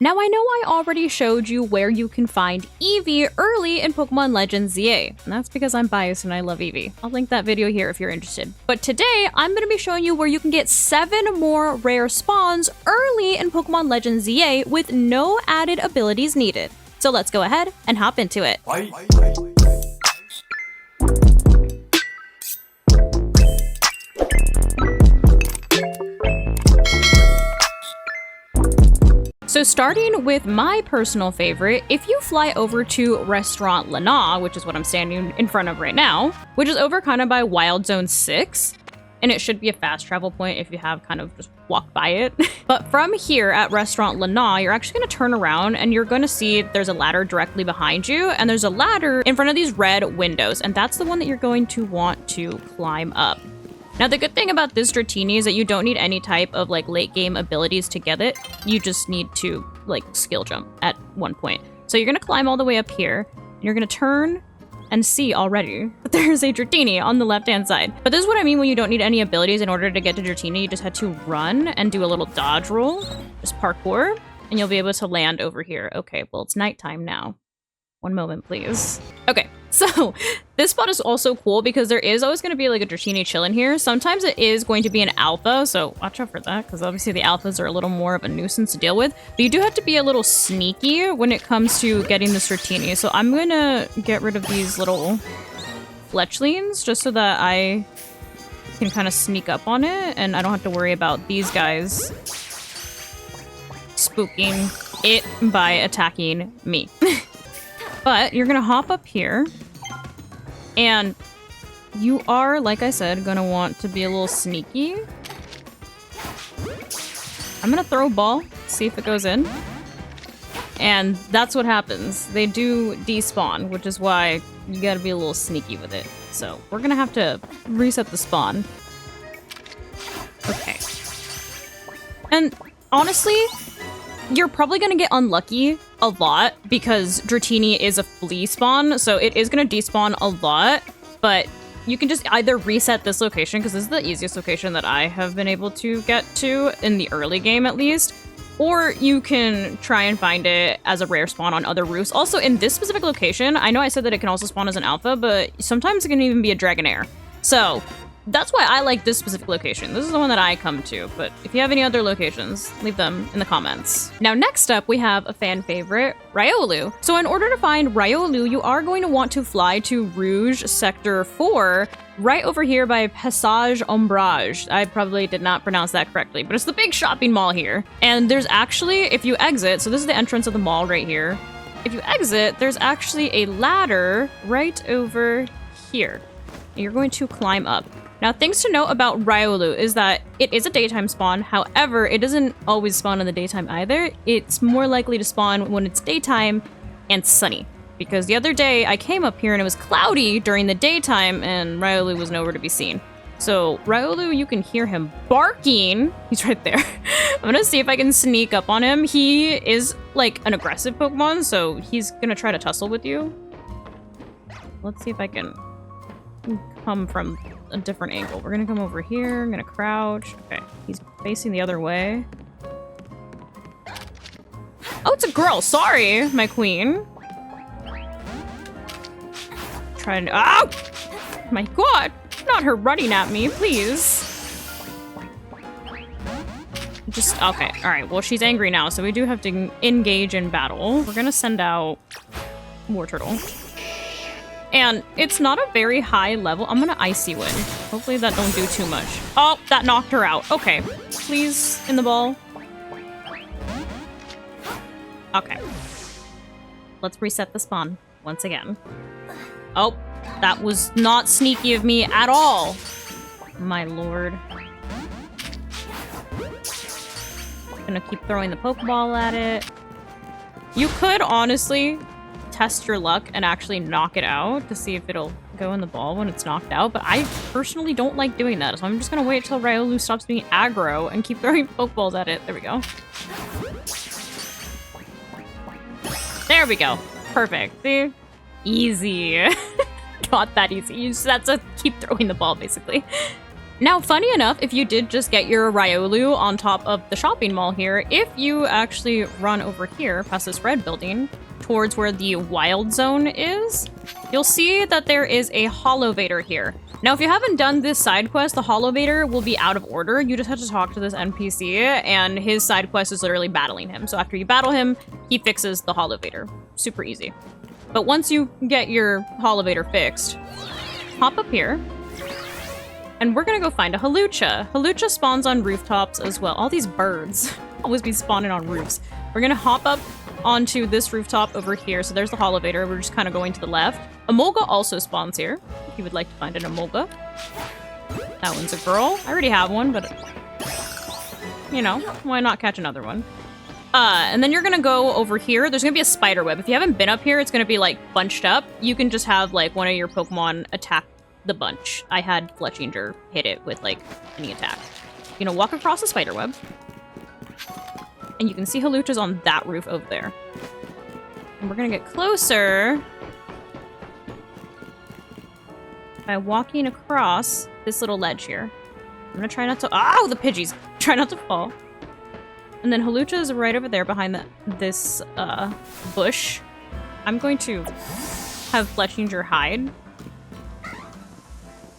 Now I know I already showed you where you can find Eevee early in Pokemon Legends ZA, and that's because I'm biased and I love Eevee. I'll link that video here if you're interested. But today, I'm going to be showing you where you can get 7 more rare spawns early in Pokemon Legends ZA with no added abilities needed. So let's go ahead and hop into it. So starting with my personal favorite, if you fly over to Restaurant Lana, which is what I'm standing in front of right now, which is over kind of by Wild Zone 6, and it should be a fast travel point if you have kind of just walked by it. But from here at Restaurant Lana, you're actually going to turn around and you're going to see there's a ladder directly behind you, and there's a ladder in front of these red windows, and that's the one that you're going to want to climb up. Now, the good thing about this Dratini is that you don't need any type of like late game abilities to get it. You just need to like skill jump at one point. So you're going to climb all the way up here and you're going to turn and see already that there's a Dratini on the left-hand side. But this is what I mean when you don't need any abilities in order to get to Dratini. You just had to run and do a little dodge roll, just parkour, and you'll be able to land over here. Okay, well, it's nighttime now. One moment, please. Okay, so this spot is also cool because there is always going to be like a Dratini chilling here. Sometimes it is going to be an alpha, so watch out for that because obviously the alphas are a little more of a nuisance to deal with. But you do have to be a little sneaky when it comes to getting this Dratini. So I'm going to get rid of these little fletchlings just so that I can kind of sneak up on it and I don't have to worry about these guys spooking it by attacking me. But you're gonna hop up here, and you are, like I said, gonna want to be a little sneaky. I'm gonna throw a ball, see if it goes in. And that's what happens. They do despawn, which is why you gotta be a little sneaky with it. So we're gonna have to reset the spawn. Okay. And honestly, you're probably gonna get unlucky a lot because Dratini is a flea spawn, so it is gonna despawn a lot, but you can just either reset this location, because this is the easiest location that I have been able to get to in the early game at least, or you can try and find it as a rare spawn on other roofs. Also, in this specific location, I know I said that it can also spawn as an alpha, but sometimes it can even be a Dragonair. So that's why I like this specific location. This is the one that I come to, but if you have any other locations, leave them in the comments. Now, next up, we have a fan favorite, Riolu. So in order to find Riolu, you are going to want to fly to Rouge Sector 4, right over here by Passage Ombrage. I probably did not pronounce that correctly, but it's the big shopping mall here. And there's actually, if you exit, so this is the entrance of the mall right here. If you exit, there's actually a ladder right over here. You're going to climb up. Now, things to note about Riolu is that it is a daytime spawn. However, it doesn't always spawn in the daytime either. It's more likely to spawn when it's daytime and sunny. Because the other day, I came up here and it was cloudy during the daytime and Riolu was nowhere to be seen. So, Riolu, you can hear him barking. He's right there. I'm gonna see if I can sneak up on him. He is like an aggressive Pokemon, so he's gonna try to tussle with you. Let's see if I can come from a different angle. We're gonna come over here. I'm gonna crouch. Okay, he's facing the other way. Oh, it's a girl. Sorry, my queen. Trying to. Oh! My God! Not her running at me, please. Just okay. All right. Well, she's angry now, so we do have to engage in battle. We're gonna send out War Turtle. And it's not a very high level. I'm gonna Icy Wind. Hopefully that don't do too much. Oh, that knocked her out. Okay. Please, in the ball. Okay. Let's reset the spawn once again. Oh, that was not sneaky of me at all. My lord. Gonna keep throwing the Pokeball at it. You could honestly test your luck and actually knock it out to see if it'll go in the ball when it's knocked out, but I personally don't like doing that, so I'm just gonna wait till Riolu stops being aggro and keep throwing Pokeballs at it. There we go. There we go. Perfect. See? Easy. Not that easy. You just have to keep throwing the ball, basically. Now, funny enough, if you did just get your Ryolu on top of the shopping mall here, if you actually run over here past this red building towards where the wild zone is, you'll see that there is a Holovator here. Now, if you haven't done this side quest, the Holovator will be out of order. You just have to talk to this NPC, and his side quest is literally battling him. So after you battle him, he fixes the Holovator. Super easy. But once you get your Holovator fixed, hop up here, and we're gonna go find a Halucha. Halucha spawns on rooftops as well. All these birds always be spawning on roofs. We're gonna hop up onto this rooftop over here. So there's the Holovator. We're just kind of going to the left. Emolga also spawns here, if you would like to find an Emolga. That one's a girl. I already have one, but, you know, why not catch another one? And then you're gonna go over here. There's gonna be a spider web. If you haven't been up here, it's gonna be, like, bunched up. You can just have, like, one of your Pokemon attack the bunch. I had Fletchinger hit it with, like, any attack. You know, walk across the spider web. And you can see Halucha's on that roof over there. And we're gonna get closer by walking across this little ledge here. I'm gonna try not to— oh, the Pidgeys! Try not to fall. And then Halucha is right over there behind this bush. I'm going to have Fletchinger hide.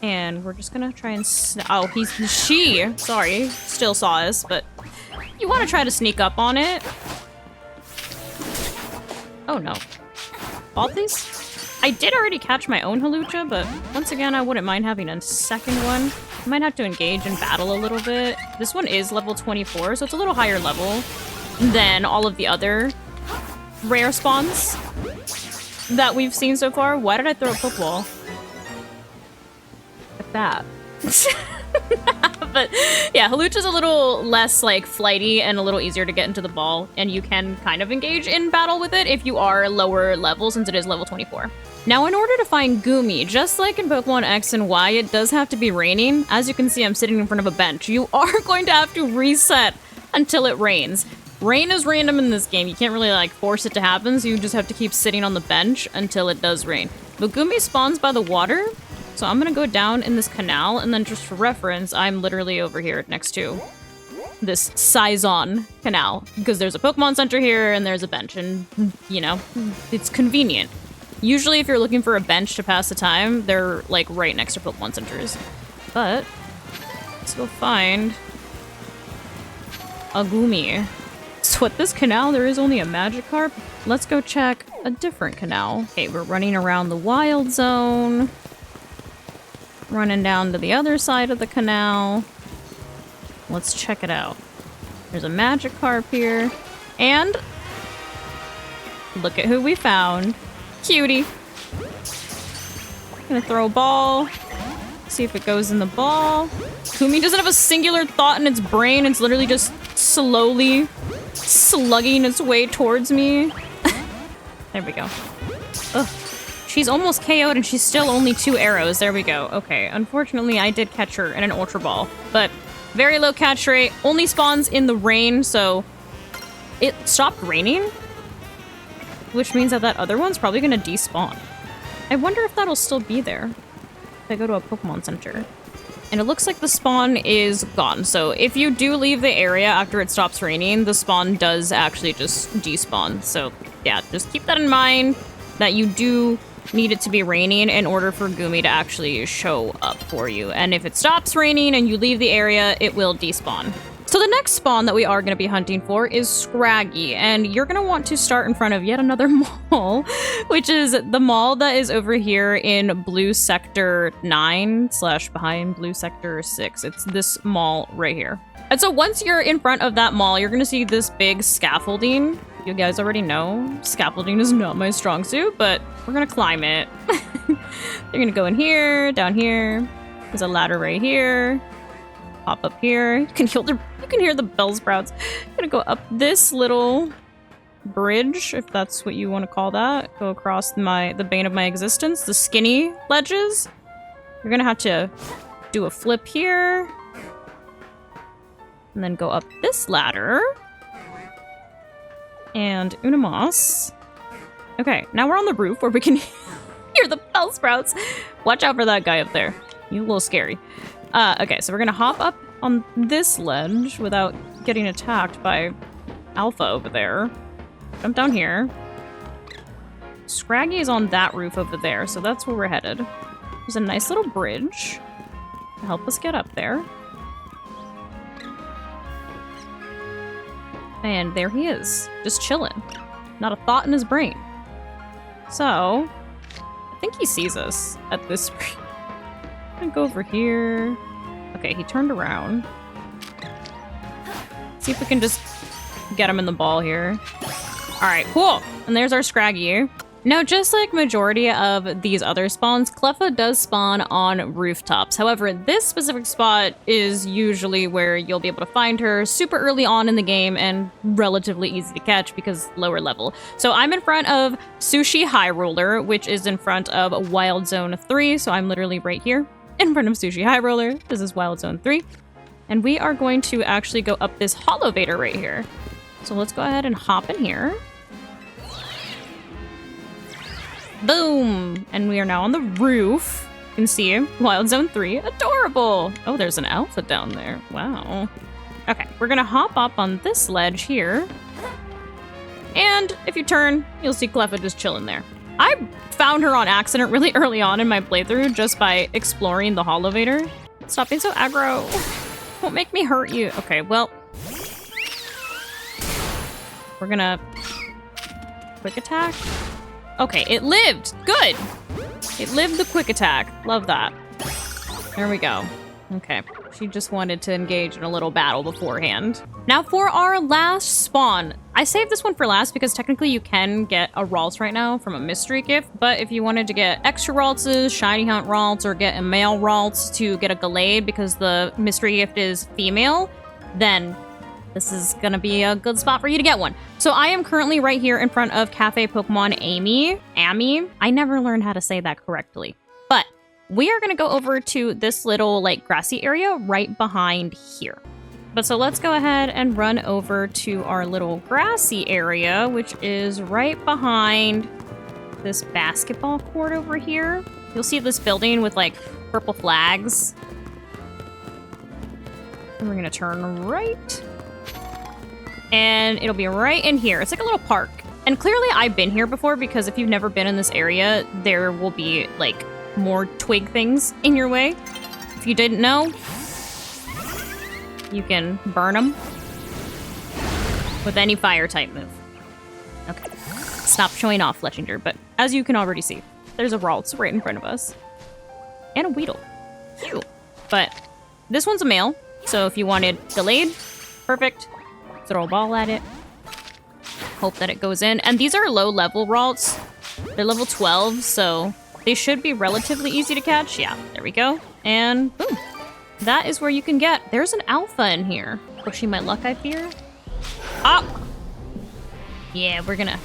And we're just gonna try and oh, she, sorry, still saw us, but you want to try to sneak up on it. Oh no. Ball, please? I did already catch my own Halucha, but once again, I wouldn't mind having a second one. I might have to engage and battle a little bit. This one is level 24, so it's a little higher level than all of the other rare spawns that we've seen so far. Why did I throw a Pokeball? Like that. But yeah, Halucha's a little less like flighty and a little easier to get into the ball, and you can kind of engage in battle with it if you are lower level, since it is level 24. Now, in order to find Goomy, just like in Pokemon X and Y, it does have to be raining. As you can see, I'm sitting in front of a bench. You are going to have to reset until it rains. Rain is random in this game. You can't really like force it to happen, so you just have to keep sitting on the bench until it does rain. But Goomy spawns by the water. So I'm gonna go down in this canal, and then just for reference, I'm literally over here next to this Saison canal, because there's a Pokemon Center here, and there's a bench, and, you know, it's convenient. Usually if you're looking for a bench to pass the time, they're, like, right next to Pokemon Centers. But let's go find a Goomy. So at this canal, there is only a Magikarp. Let's go check a different canal. Okay, we're running around the Wild Zone. Running down to the other side of the canal. Let's check it out. There's a Magikarp here. And look at who we found. Cutie. Gonna throw a ball. See if it goes in the ball. Kumi doesn't have a singular thought in its brain. It's literally just slowly slugging its way towards me. There we go. Ugh. She's almost KO'd and she's still only 2 arrows. There we go. Okay, unfortunately I did catch her in an Ultra Ball, but very low catch rate. Only spawns in the rain, so it stopped raining, which means that other one's probably gonna despawn. I wonder if that'll still be there if I go to a Pokemon Center. And it looks like the spawn is gone, so if you do leave the area after it stops raining, the spawn does actually just despawn. So yeah, just keep that in mind, that you do need it to be raining in order for Goomy to actually show up for you. And if it stops raining and you leave the area, it will despawn. So the next spawn that we are going to be hunting for is Scraggy, and you're going to want to start in front of yet another mall, which is the mall that is over here in Blue Sector 9 / behind Blue Sector 6. It's this mall right here. And so once you're in front of that mall, you're going to see this big scaffolding. You guys already know scaffolding is not my strong suit, but we're going to climb it. You're going to go in here, down here. There's a ladder right here. Pop up here. You can hear the Bellsprouts. I'm gonna go up this little bridge, if that's what you want to call that. Go across the bane of my existence, the skinny ledges. You're gonna have to do a flip here. And then go up this ladder. And Unamos. Okay, now we're on the roof where we can hear the Bellsprouts. Watch out for that guy up there. He's a little scary. Okay, so we're gonna hop up on this ledge without getting attacked by Alpha over there. Jump down here. Scraggy is on that roof over there, so that's where we're headed. There's a nice little bridge to help us get up there. And there he is, just chilling. Not a thought in his brain. So, I think he sees us at this point. I'm gonna go over here. Okay, he turned around. See if we can just get him in the ball here. Alright, cool. And there's our Scraggy. Now, just like majority of these other spawns, Cleffa does spawn on rooftops. However, this specific spot is usually where you'll be able to find her super early on in the game and relatively easy to catch because lower level. So I'm in front of Sushi High Roller, which is in front of Wild Zone 3. So I'm literally right here in front of Sushi High Roller. This is Wild Zone 3. And we are going to actually go up this Holovator right here. So let's go ahead and hop in here. Boom! And we are now on the roof. You can see Wild Zone 3. Adorable! Oh, there's an Alpha down there. Wow. Okay, we're gonna hop up on this ledge here. And if you turn, you'll see Cleffa just chilling there. I found her on accident really early on in my playthrough just by exploring the Holovator. Stop being so aggro. Won't make me hurt you. Okay, well. We're gonna quick attack. Okay, it lived. Good. It lived the quick attack. Love that. There we go. Okay, she just wanted to engage in a little battle beforehand. Now for our last spawn. I saved this one for last because technically you can get a Ralts right now from a mystery gift, but if you wanted to get extra Raltses, shiny hunt Ralts, or get a male Ralts to get a Gallade because the mystery gift is female, then this is gonna be a good spot for you to get one. So I am currently right here in front of Cafe Pokemon Amy. I never learned how to say that correctly. But we are gonna go over to this little like grassy area right behind here. But so let's go ahead and run over to our little grassy area, which is right behind this basketball court over here. You'll see this building with like purple flags. And we're gonna turn right. And it'll be right in here. It's like a little park. And clearly I've been here before because if you've never been in this area, there will be like more twig things in your way. If you didn't know, you can burn them with any fire type move. Okay, stop showing off, Fletchinger, but as you can already see, there's a Ralts right in front of us. And a Weedle. Cute. But this one's a male, so if you wanted Gallade, perfect. Throw a ball at it. Hope that it goes in. And these are low-level Ralts. They're level 12, so they should be relatively easy to catch. Yeah, there we go. And boom. That is where you can get. There's an Alpha in here. Pushing my luck, I fear. Ah! Yeah, we're gonna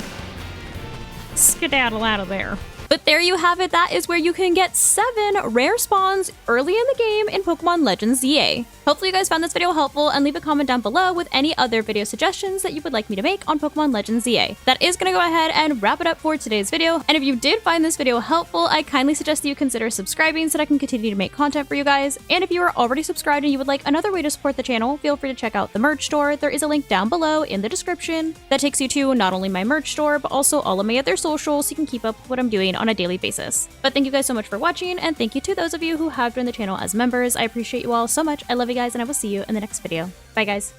skedaddle out of there. But there you have it. That is where you can get 7 rare spawns early in the game in Pokemon Legends ZA. Hopefully you guys found this video helpful and leave a comment down below with any other video suggestions that you would like me to make on Pokemon Legends ZA. That is going to go ahead and wrap it up for today's video. And if you did find this video helpful, I kindly suggest that you consider subscribing so that I can continue to make content for you guys. And if you are already subscribed and you would like another way to support the channel, feel free to check out the merch store. There is a link down below in the description that takes you to not only my merch store, but also all of my other socials so you can keep up with what I'm doing on a daily basis. But thank you guys so much for watching, and thank you to those of you who have joined the channel as members. I appreciate you all so much. I love you guys, and I will see you in the next video. Bye, guys.